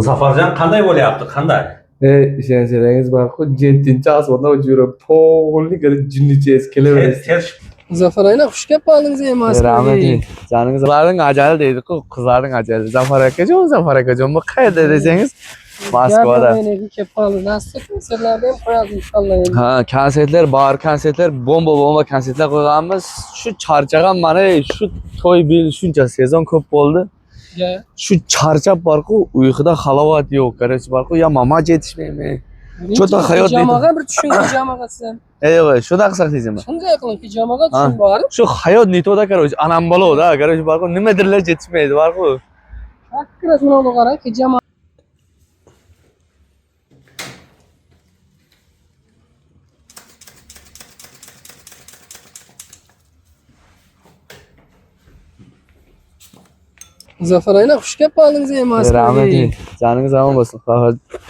Zafarjon qanday bo'lyapti? Qanday? Ishonsangiz barku 7-chi asrda yurib to'g'ri jinnicha kelaverasiz. Ters Zafar aka xush kelib qoldingiz emas. Rahmat. Caningizlarning ajali deydi-ku, qizlarning ajali. Zafar akajon bu qayerda desangiz, Moskvada. Kelib qoldi. Nasib konsertlarni ham qo'yadi inshaalloh endi. Ha, konsertlar bor, konsertlar bomba konsertlar qo'yganmiz. Shu charchagan mana shu to'y bil shuncha sezon ko'p bo'ldi. Shu charchab borku, uyquda halovat yo'q, qarach borku, ya mama yetishmaymi? Cho'ta hayot deydi. Jamoaga bir tushunga jamoaga sen. Yo'q, shuna qilsak deysizmi? Shunday qiling, jamoaga tushun bor. Shu hayot nitoda qarach, anam bola-da, qarach borku, nimadirlar yetishmaydi borku. Hakikaten bunu qara ki jamoa Zafar aka xush kelib qoldingiz emas. Rahmat. Caningiz omon bo'lsin.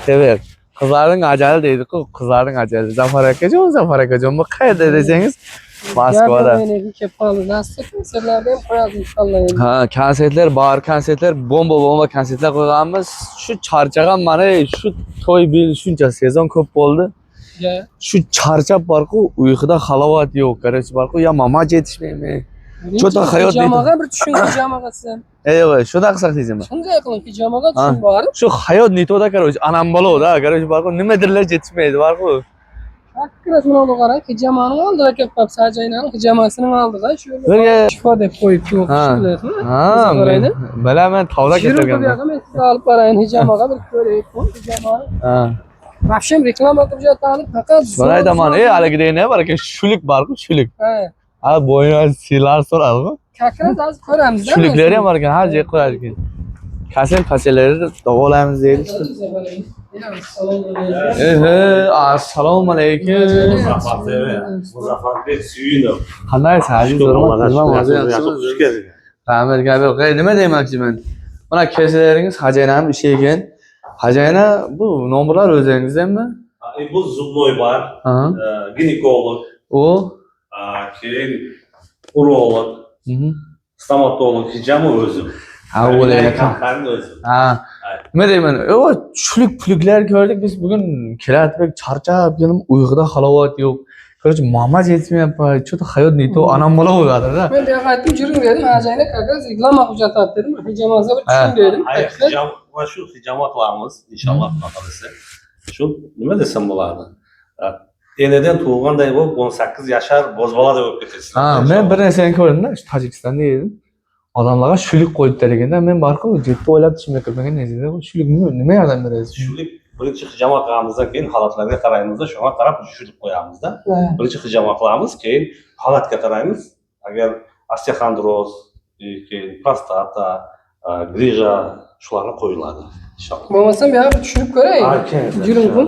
Sever. Qizlarning ajali deydi-ku, qizlarning ajali. Zafar akajon bu qayerda desangiz, Moskvada. Kelib qoldi. Nasib konsertlarni ham qo'yadi inshaalloh endi. Ha, konsertlar bor, konsertlar bomba konsertlar qo'yganmiz. Shu charchagan mana shu to'y bil shuncha sezon ko'p bo'ldi. Shu charchab borku, uyquda halovat yo'q, qarach borku, ya mama yetishmaymi? Cho'ta hayot deydi. Jamoaga bir tushunga jamoaga sen. Yo'q, shuna qilsak deysizmi? Shunday qiling ki jamoaga tushun bor. Shu hayot nitoda qarach, anam bola-da, qarach borku, nimadirlar yetishmaydi borku. Hakikaten bunu qara ki jamoaning oldida kelib qolib, Sajaynaning jamoasining oldida shu Birga- shifo deb qo'yib yo'q. Ha, bilaman, tavla Yurib bu ketirganman. yoqqa men sizni olib borayin, jamoaga bir ko'raylik. Bu jamoani Ha. Vahshim reklama qilib jatani faqat Bana aytaman, haligi ne var ki şülük var ku şülük. Ha, Ha boyuna silar sorar ku. kakrat az ko'ramiz-da. Şülükleri ham var ki her şey koyar ki. Kaseleri davolaymiz deydi işte. Assalomu alaykum. Muzaffarbek suyunov. Qanday siz Xush kelding. Rahmat gapi. Nima demoqchiman? Mana kesalarınız Hajaynaning ishi ekan. Hajayna bu nomerlar o'zingizdanmi? Bu zubnoy bor, Ha. ginekolog, O. keyin urolog, stomatolog, hijami o'zim. Ha, o'layapti. Kampaniyaning o'zim. Ha. Nima deyman? O çülükler gördük biz bugün kelatbek charchab keldim, uyquda halovat yo'q. Короче, mama yetmayapti. Cho'ta hayot nito anam bola bo'ladi-da. Men de aytdim, juring dedim, Ajayna kakrat reklama qilib jatadi dedim. Jamoasiga bir tushun dedim. Ay, shu hijama qilamiz inshaalloh xohlasa. Shu nima desam bo'ladi? Enadan tug'ilganday bo'lib 18 yashar bozbola bo'lib ketasiz. Ha, men bir narsani ko'rdim-da, Tojikistonda edim. Odamlarga shuluk qo'yibdi deganda men barku jetda o'ylab tushimga kirmagan narsada shuluk nima yordam beradi? Shulik birinchi hijama qilganimizdan keyin holatlarga qaraymiz-da, shunga qarab shuluk qo'yamiz-da. Birinchi hijama qilamiz, keyin holatga qaraymiz. Agar osteoxondroz, keyin prostata, grija shularni qo'yiladi inshaalloh. Bo'lmasam bu yoqqa tushunib ko'ray. Juring bu.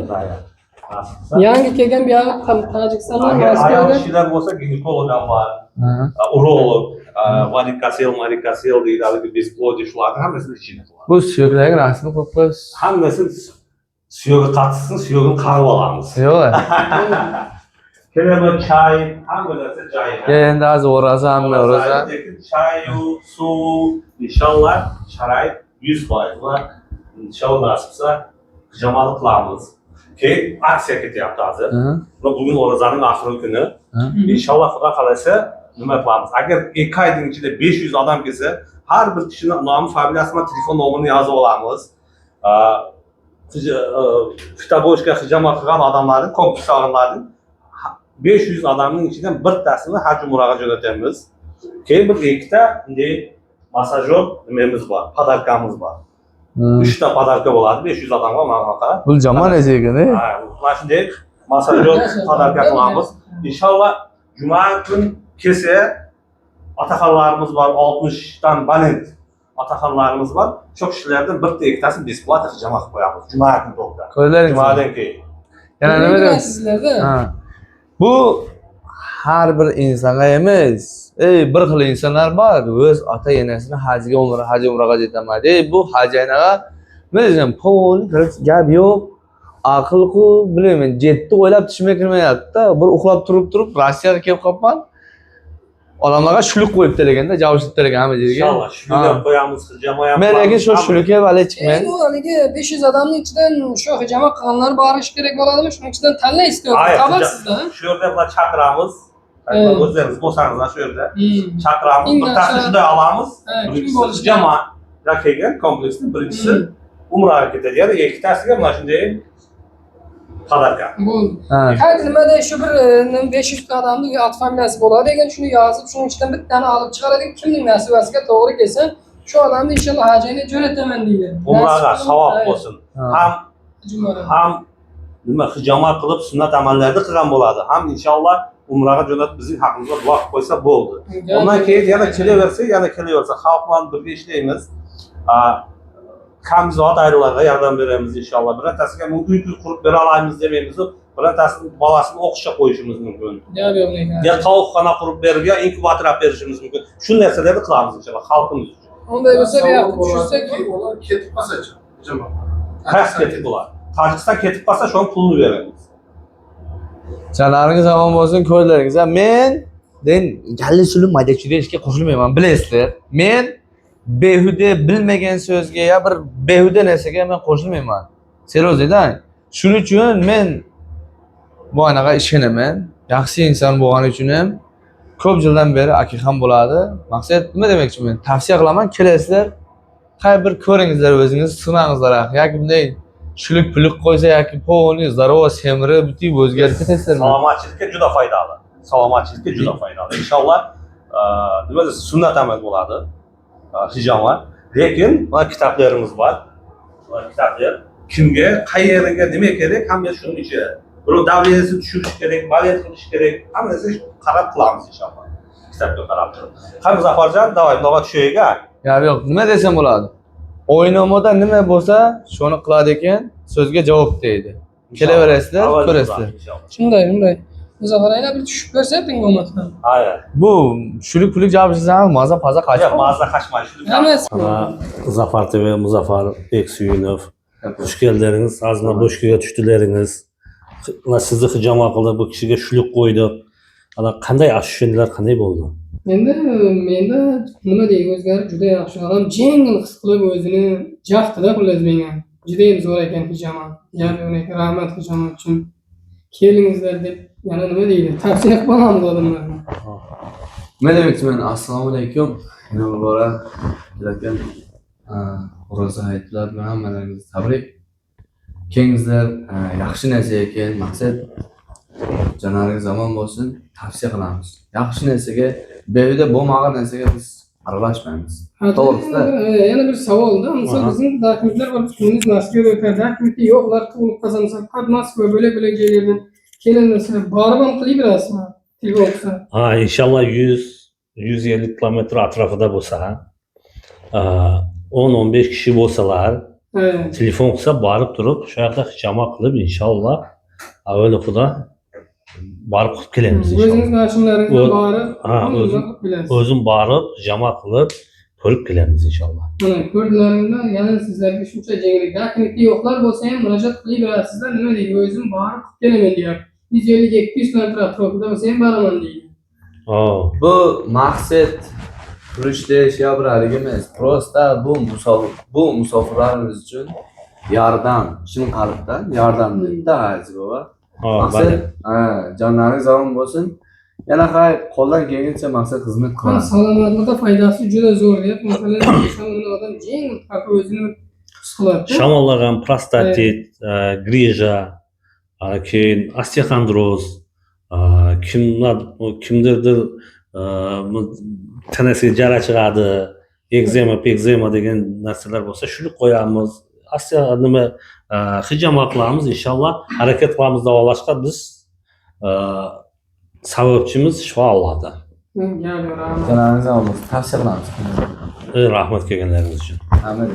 Yangi kelgan bu yoqqa Tojikistondan Agar ayol Moskvada kishilar bo'lsa ginekolog ham bor, urolog, varikosil deydi, haligi besplodiyya shularni hammasini ichida qiladi. Bu suyaklarga rasmni qo'yib qo'yasiz. Hammasini suyog'i qattiqsin, suyog'ini qarib olamiz. Yo'q. Keladi choy, hamma narsa joyi. Endi hozir o'rasanmi, o'rasan. Choyu, suv, inshaalloh sharoit 100% va inshaalloh nasib qilsa hijamani qilamiz. Keyin aksiya ketyapti hozir. Bugun o'razaning oxirgi kuni. İnşallah Xudo xolasa nima qilamiz? Agar 2 oyning ichida 500 odam kelsa, har bir kishining nomi, familiyasi va telefon nomerini yozib olamiz. Fitaboshga hijama qilgan odamlarning, kompleks odamlarning 500 odamning ichidan birtasini haj umraga jo'natamiz. Keyin bir ikkita bunday masajyor nimamiz bor, podarkamiz bor. 3 ta podarka bo'ladi 500 odamga mana qarab. Bu jomon ekan, Ha, mana shunday masajyor podarka qilamiz. İnşallah Cuma gün kelsa otaxonlarimiz bor, 60 dan baland otaxonlarimiz bor. Shu kishilardan bitta ikkitasini besplat hijama qilib qo'yamiz. Juma kuni to'g'ri. Ko'rlaringiz. Jumadan keyin. Yana nima deysiz? sizlarda? Ha. Bu har bir insonga emas. Bir xil insonlar bor, o'z ota-enasini haj umraga jetamadi. Bu Hajaynaga nima desam, pul, gap yo'q. Aql-ku, bilmayman, jetni o'ylab tushimga kirmayapti-da. Bir uxlab turib Rossiyaga kelib qolman. odamlarga shuluk qo'yibdi deganda, javshib ekan hamma yerga. İnşallah shuluk qo'yamiz, hijama ham. Men lekin shu shulukka vale chiqmaydi. Endi haligi 500 odamning ichidan shu hijama qilganlar borish kerak bo'ladimi? Shuning ichidan tanlaysiz Hayır, Qabarsizda. Şu yerda bular chaqiramiz. Evet. O'zlaringiz bo'lsangizlar shu yerda chaqiramiz. Bir İnna- taxta shunday olamiz. Evet, kim Birinchisi bo'lishi hijama kelgan kompleksni birinchisi umra harakati deydi. Ikkitasiga mana shunday podarka. Bu Ha. Qaysi nimada shu bir 500 ta odamning ot familiyasi bo'ladi degan shuni yozib, shuning ichidan bittani olib chiqaradi. Kimning nasibasiga to'g'ri kelsa, shu odamni inshaalloh hajini jo'nataman deydi. Umraga savob bo'lsin. Ham Jumala. ham nima hijama qilib sunnat amallarni qilgan bo'ladi. Ham inshaalloh umraga jo'natib bizning haqimizga duo qilib qo'ysa bo'ldi. Ondan keyin yana kelaversa, xalq bilan birga ishlaymiz. Kamzod ayollarga yordam beramiz inshaalloh. Birontasiga mumkin uy qurib bera olamiz demaymiz. Birontasini bolasini o'qishga qo'yishimiz mumkin. Ya tovuqxona qurib berib, ya inkubator olib berishimiz mumkin. Shu narsalarni qilamiz inshaalloh xalqimiz uchun. Unday bo'lsa bu yoqqa tushirsak, Ular ketib qolsa-chi? Hijama. Qaysi ketib bo'lar? Tojikiston ketib qolsa, shuni pulni beramiz. Janoringiz omon bo'lsin, ko'zlaringiz. Men galli sulum maydachida ishga qo'shilmayman, bilasizlar. Men behuda bilmagan so'zga ya bir behuda narsaga men qo'shilmayman. Seriyozdan. Shuning uchun men bu anaqa ishonaman. Yaxshi inson bo'lgani uchun ham ko'p yildan beri aka ham bo'ladi. Maqsad nima demoqchiman? Tavsiya qilaman, kelasizlar. Qay bir ko'ringizlar o'zingiz, sinangizlar. Yoki bunday shuluk puluk qo'ysa yoki povni zarova semirib, bitib o'zgarib ketasizlar. Salomatchilikka juda foydali. Salomatchilikka juda foydali. Inshaalloh nima deysiz, sunnat amal bo'ladi. Hijama. Lekin mana kitoblarimiz bor. Mana kitoblar kimga, qayerga, nima kerak, hamma shuning ichida. Birov davlatini tushirish kerak, baliyat qilish kerak, hammasi qarab qilamiz inshaalloh. Kitobga qarab turib. Ham Zafarjon, davay, nova tushayiga. Yo'q, nima desam bo'ladi? O'ynomada nima bo'lsa, shuni qiladi ekan, so'zga javob deydi. Kelaverasizlar, ko'rasizlar. shunday. Muzaffaraylar bir tushib ko'rsating bo'lmasdan. Aynen. Bu shuluk puluk javobsiz ham maza faza Hocam qaçma. mağaza kaçmayın. Emas. Zafer TV, Muzaffar Eksuyunov. Hoş geldiniz. Ağzına boş güya düştüleriniz. Sizi hijama qilib bu kishiga shuluk qo'ydik. Ana qanday ashushanlar qanday bo'ldi? Menda nima deydi, o'zgarib juda yaxshi odam, jengil his qilib o'zini jaqtida xullas menga. Juda ham zo'r ekan hijama. Ya'ni ularga rahmat hijama uchun. Kelingizlar deb yana nima deydi? Tavsiya qilamiz odamlarga. Nima demoqchiman? Assalomu alaykum. Muborak. Lekin ro'za hayitlar bilan hammalaringizni tabrik. Kengizlar yaxshi narsa ekan, maqsad janoringiz zamon bo'lsin, tavsiya qilamiz. Yaxshi narsaga, behuda bo'lmagan narsaga biz aralashmaymiz. To'g'risida. Yana bir savolda, misol bizning dokumentlar bor, kunimiz Moskvaga o'tadi, dokumenti yo'qlar, tug'ilib qolsa, misol qad Moskva bo'lak joylardan kelinmasa, borib ham qilaverasizmi? Telefon qilsa. Ha, inşallah 150 kilometre atrofida bo'lsa, 10-15 kishi bo'lsalar, telefon qilsa borib turib, shu yoqda hijama qilib inshaalloh avvalo xudo borib qilib kelamiz O'zingiz inshaalloh. mashinalaringizni borib, O'zim borib hijama qilib ko'rib kelamiz inshaalloh. mana ko'rdilaringlar, yana sizlarga shuncha jenglik dokumenti yo'qlar bo'lsa ham murojaat qilaverasizlar. Nima deydi? O'zim borib qilib kelaman deyapti. 150-200 metr atrofida bo'lsa ham boraman deydi. Bu maqsad turishda shabralik emas. Prosta bu musofirlarimiz uchun yordam, chin qalbdan yordam debdi aziz baba. Maqsad jonlaringiz omon bo'lsin. Yana qo'ldan kelgancha maqsad xizmat Qon qilamiz. salomatlikda foydasi juda zo'r deb, masalan, o'sha odam jeng qilib o'zini his qiladi. Shamollagan prostatit, grija, keyin osteoxondroz, kimdirdir tanasiga jala chiqadi, ekzema degan narsalar bo'lsa, shuni qo'yamiz. Nima hijama qilamiz inshaalloh, harakat qilamiz davolashga. Biz sababchimiz shifo Allohdan. Janoringiz omon bo'lsin. Tavsiya qilamiz. Rahmat kelganlaringiz uchun. Amin.